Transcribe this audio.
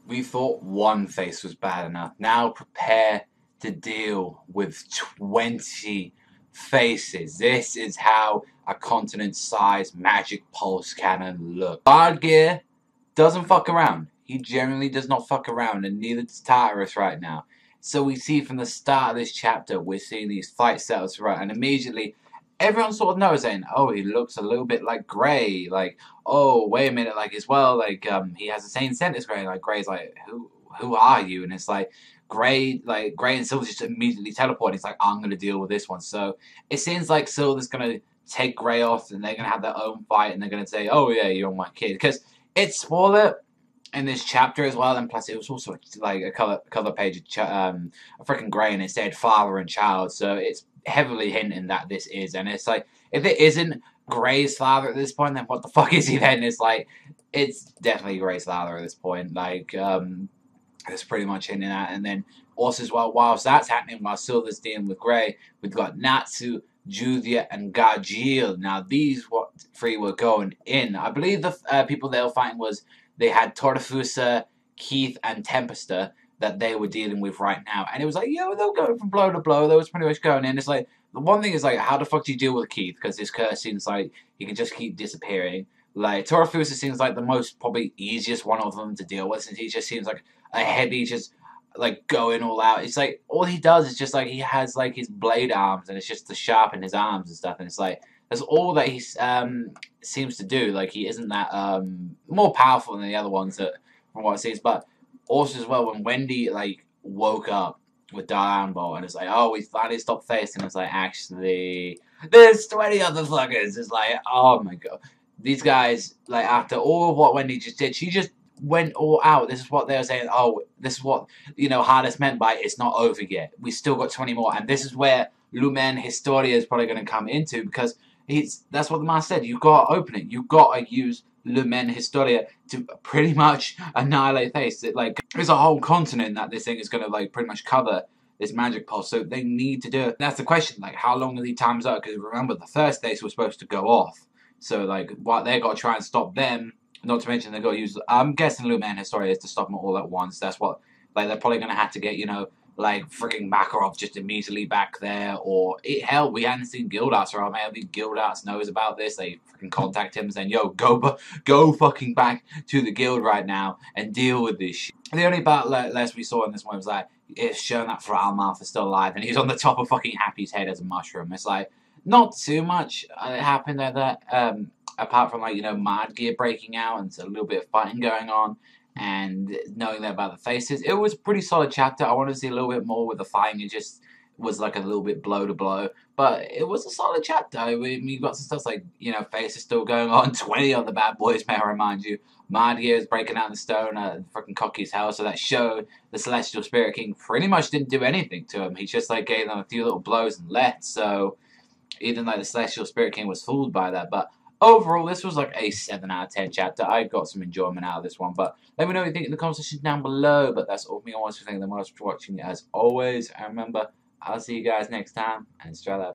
We thought one face was bad enough. Now prepare to deal with 20 faces. This is how a continent-sized magic pulse cannon looks. Bard Gear doesn't fuck around. He generally does not fuck around, and neither does Tartarus right now. So we see from the start of this chapter, we're seeing these fight setups right, and immediately everyone sort of knows saying, oh, he looks a little bit like Grey, like, oh, wait a minute, like, as well, like, he has the same scent as Grey, like, Grey's like, who are you? And it's like, Grey and Silver just immediately teleport, and he's like, I'm gonna deal with this one. So, it seems like Silver's gonna take Grey off, and they're gonna have their own fight, and they're gonna say, oh yeah, you're my kid, because it's spoiler in this chapter as well, and plus it was also like a cover page of a freaking Grey, and it said father and child, so it's heavily hinting that this is, and it's like, if it isn't Grey's father at this point, then what the fuck is he then? It's like, it's definitely Grey's father at this point, like, it's pretty much hinting at, and then also as well, whilst that's happening, while Silver's dealing with Grey, we've got Natsu, Julia, and Gajeel. Now, these three were going in. I believe the people they were fighting they had Tortifusa, Keith, and Tempesta that they were dealing with right now. And it was like, yo, they were going from blow to blow. They was pretty much going in. It's like, the one thing is like, how the fuck do you deal with Keith? Because this curse seems like he can just keep disappearing. Like, Tortifusa seems like the most, probably easiest one of them to deal with, since he just seems like a heavy, just, like, going all out. It's like, all he does is just, like, he has, like, his blade arms, and it's just to sharpen his arms and stuff, and it's like, that's all that he seems to do. Like, he isn't that more powerful than the other ones that, from what it seems. But also as well, when Wendy like woke up with Diane Ball, and it's like, oh, we finally stopped facing. It's like, actually, there's 20 other fuckers. It's like, oh my god, these guys, like, after all of what Wendy just did, she just went all out. This is what they were saying. Oh, this is what, you know, Hardest meant by it's not over yet. We still got 20 more, and this is where Lumen Historia is probably going to come into, because that's what the man said. You got to open it. You got to use Lumen Historia to pretty much annihilate Face. Like, there's a whole continent that this thing is going to, like, pretty much cover this magic pulse. So they need to do it. That's the question. Like, how long are these times up? Because remember, the first days were supposed to go off. So, like, what they got to try and stop them. Not to mention they got to use. I'm guessing Lumen Historia is to stop them all at once. That's what. Like, they're probably going to have to get, you know, like, freaking Makarov just immediately back there, or hell, we hadn't seen Gildarts, or maybe Gildarts knows about this. They freaking contact him and saying, yo, go fucking back to the guild right now and deal with this shit. The only battle less we saw in this one was like, it's shown that Thrallmarth is still alive, and he's on the top of fucking Happy's head as a mushroom. It's like, not too much happened at that, apart from, like, you know, Mad Gear breaking out and a little bit of fighting going on. And knowing that about the faces, it was a pretty solid chapter. I wanted to see a little bit more with the fighting. It just was like a little bit blow to blow, but it was a solid chapter. I mean, you got some stuff like, you know, faces still going on. 20 on the bad boys, may I remind you. Mad Gear is breaking out in the stone, freaking cocky as hell. So that showed the Celestial Spirit King pretty much didn't do anything to him. He just like gave them a few little blows and left. So even like the Celestial Spirit King was fooled by that, but overall, this was like a 7 out of 10 chapter. I got some enjoyment out of this one, but let me know what you think in the comment section down below. But that's all for me. I want to thank you the most for watching, as always. And remember, I'll see you guys next time, and straight up.